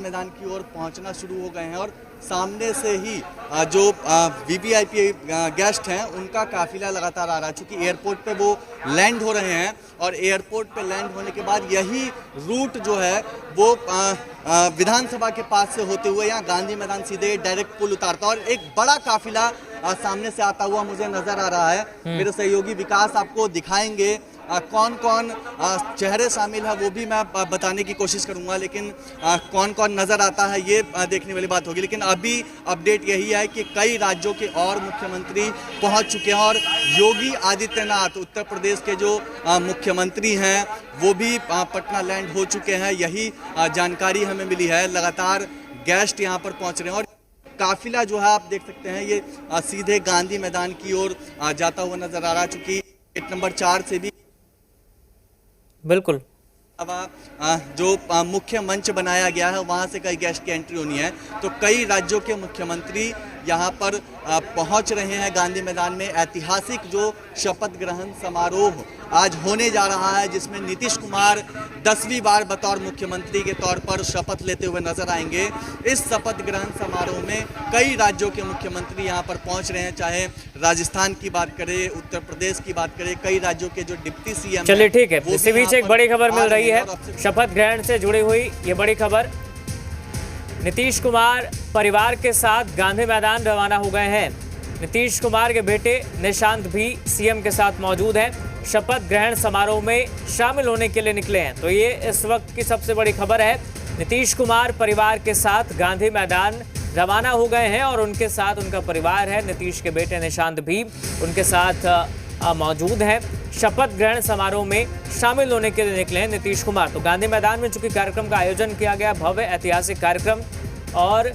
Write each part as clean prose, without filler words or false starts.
मैदान की ओर पहुंचना शुरू हो गए हैं और सामने से ही जो वीवीआईपी गेस्ट हैं उनका काफिला लगातार आ रहा है। चूंकि एयरपोर्ट पे वो लैंड हो रहे हैं और एयरपोर्ट पे लैंड होने के बाद यही रूट जो है वो विधानसभा के पास से होते हुए यहाँ गांधी मैदान सीधे डायरेक्ट पुल उतारता है और एक बड़ा काफिला सामने से आता हुआ मुझे नजर आ रहा है। मेरे सहयोगी विकास आपको दिखाएंगे कौन कौन चेहरे शामिल है वो भी मैं बताने की कोशिश करूंगा, लेकिन कौन कौन नजर आता है ये देखने वाली बात होगी। लेकिन अभी अपडेट यही है कि कई राज्यों के और मुख्यमंत्री पहुंच चुके हैं और योगी आदित्यनाथ उत्तर प्रदेश के जो मुख्यमंत्री हैं वो भी पटना लैंड हो चुके हैं। यही जानकारी हमें मिली है। लगातार गेस्ट यहाँ पर पहुंच रहे हैं और काफिला जो है आप देख सकते हैं ये सीधे गांधी मैदान की ओर जाता हुआ नजर आ रहा है। चूंकि गेट नंबर 4 से भी बिल्कुल अब जो मुख्य मंच बनाया गया है वहां से कई गेस्ट की एंट्री होनी है, तो कई राज्यों के मुख्यमंत्री यहाँ पर पहुंच रहे हैं गांधी मैदान में। ऐतिहासिक जो शपथ ग्रहण समारोह आज होने जा रहा है जिसमें नीतीश कुमार 10वीं बार बतौर मुख्यमंत्री के तौर पर शपथ लेते हुए नजर आएंगे। इस शपथ ग्रहण समारोह में कई राज्यों के मुख्यमंत्री यहाँ पर पहुंच रहे हैं, चाहे राजस्थान की बात करें, उत्तर प्रदेश की बात करें, कई राज्यों के जो डिप्टी सीएम। चलिए ठीक है, इसी बीच एक बड़ी खबर मिल रही है शपथ ग्रहण से जुड़ी हुई। ये बड़ी खबर, नीतीश कुमार परिवार के साथ गांधी मैदान रवाना हो गए हैं। नीतीश कुमार के बेटे निशांत भी सीएम के साथ मौजूद हैं, शपथ ग्रहण समारोह में शामिल होने के लिए निकले हैं। तो ये इस वक्त की सबसे बड़ी खबर है। नीतीश कुमार परिवार के साथ गांधी मैदान रवाना हो गए हैं और उनके साथ उनका परिवार है। नीतीश के बेटे निशांत भी उनके साथ मौजूद हैं। शपथ ग्रहण समारोह में शामिल होने के लिए निकले हैं नीतीश कुमार। तो गांधी मैदान में चूंकि कार्यक्रम का आयोजन किया गया, भव्य ऐतिहासिक कार्यक्रम, और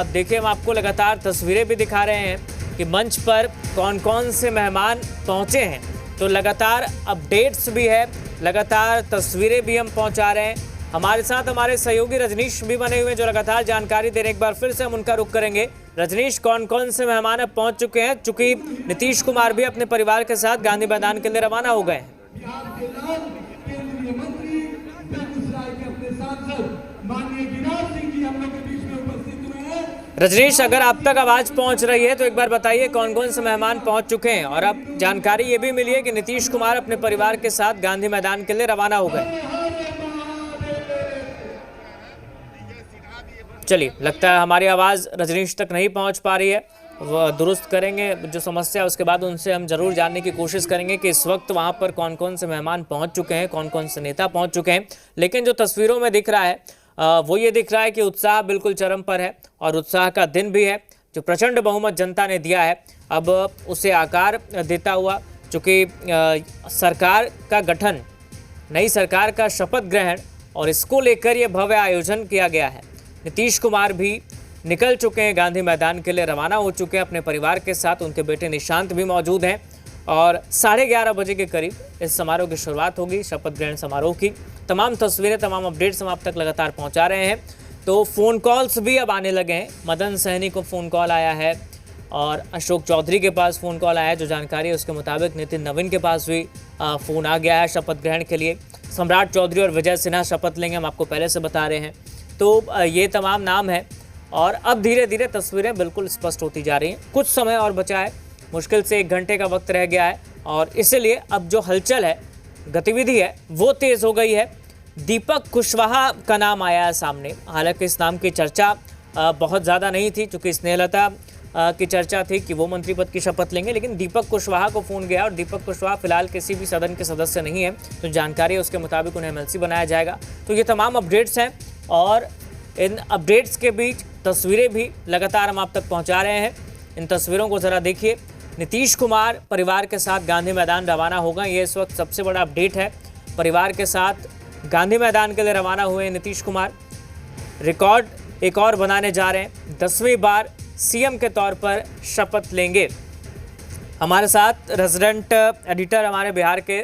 देखिए हम आपको लगातार तस्वीरें भी दिखा रहे हैं कि मंच पर कौन कौन से मेहमान पहुंचे हैं। तो लगातार अपडेट्स भी है, लगातार तस्वीरें भी हम पहुंचा रहे हैं। हमारे साथ हमारे सहयोगी रजनीश भी बने हुए हैं जो लगातार जानकारी दे रहे हैं। एक बार फिर से हम उनका रुख करेंगे। रजनीश, कौन कौन से मेहमान अब पहुंच चुके हैं, चूंकि नीतीश कुमार भी अपने परिवार के साथ गांधी मैदान के लिए रवाना हो गए हैं? रजनीश, अगर आप तक आवाज पहुंच रही है तो एक बार बताइए कौन कौन से मेहमान पहुंच चुके हैं। और अब जानकारी ये भी मिली है कि नीतीश कुमार अपने परिवार के साथ गांधी मैदान के लिए रवाना हो गए। चलिए, लगता है हमारी आवाज़ रजनीश तक नहीं पहुंच पा रही है। वो दुरुस्त करेंगे जो समस्या, उसके बाद उनसे हम जरूर जानने की कोशिश करेंगे कि इस वक्त वहां पर कौन कौन से मेहमान पहुंच चुके हैं, कौन कौन से नेता पहुंच चुके हैं। लेकिन जो तस्वीरों में दिख रहा है वो ये दिख रहा है कि उत्साह बिल्कुल चरम पर है और उत्साह का दिन भी है। जो प्रचंड बहुमत जनता ने दिया है अब उसे आकार देता हुआ, चूँकि सरकार का गठन, नई सरकार का शपथ ग्रहण और इसको लेकर ये भव्य आयोजन किया गया है। नीतीश कुमार भी निकल चुके हैं, गांधी मैदान के लिए रवाना हो चुके हैं अपने परिवार के साथ। उनके बेटे निशांत भी मौजूद हैं और 11:30 बजे के करीब इस समारोह की शुरुआत होगी, शपथ ग्रहण समारोह की। तमाम तस्वीरें, तमाम अपडेट्स हम आप तक लगातार पहुंचा रहे हैं। तो फ़ोन कॉल्स भी अब आने लगे हैं। मदन सहनी को फ़ोन कॉल आया है और अशोक चौधरी के पास फ़ोन कॉल आया है। जो जानकारी है उसके मुताबिक नितिन नवीन के पास भी फ़ोन आ गया है शपथ ग्रहण के लिए। सम्राट चौधरी और विजय सिन्हा शपथ लेंगे, हम आपको पहले से बता रहे हैं। तो ये तमाम नाम है और अब धीरे धीरे तस्वीरें बिल्कुल स्पष्ट होती जा रही हैं। कुछ समय और बचा है, मुश्किल से 1 घंटे का वक्त रह गया है और इसलिए अब जो हलचल है, गतिविधि है, वो तेज़ हो गई है। दीपक कुशवाहा का नाम आया है सामने। हालांकि इस नाम की चर्चा बहुत ज़्यादा नहीं थी, चूँकि स्नेहलता की चर्चा थी कि वो मंत्री पद की शपथ लेंगे, लेकिन दीपक कुशवाहा को फ़ोन गया और दीपक कुशवाहा फिलहाल किसी भी सदन के सदस्य नहीं है। तो जानकारी है उसके मुताबिक उन्हें एमएलसी बनाया जाएगा। तो ये तमाम अपडेट्स हैं और इन अपडेट्स के बीच तस्वीरें भी लगातार हम आप तक पहुंचा रहे हैं। इन तस्वीरों को ज़रा देखिए। नीतीश कुमार परिवार के साथ गांधी मैदान रवाना हो गए, ये इस वक्त सबसे बड़ा अपडेट है। परिवार के साथ गांधी मैदान के लिए रवाना हुए नीतीश कुमार। रिकॉर्ड एक और बनाने जा रहे हैं, 10वीं बार सीएम के तौर पर शपथ लेंगे। हमारे साथ रेजिडेंट एडिटर हमारे बिहार के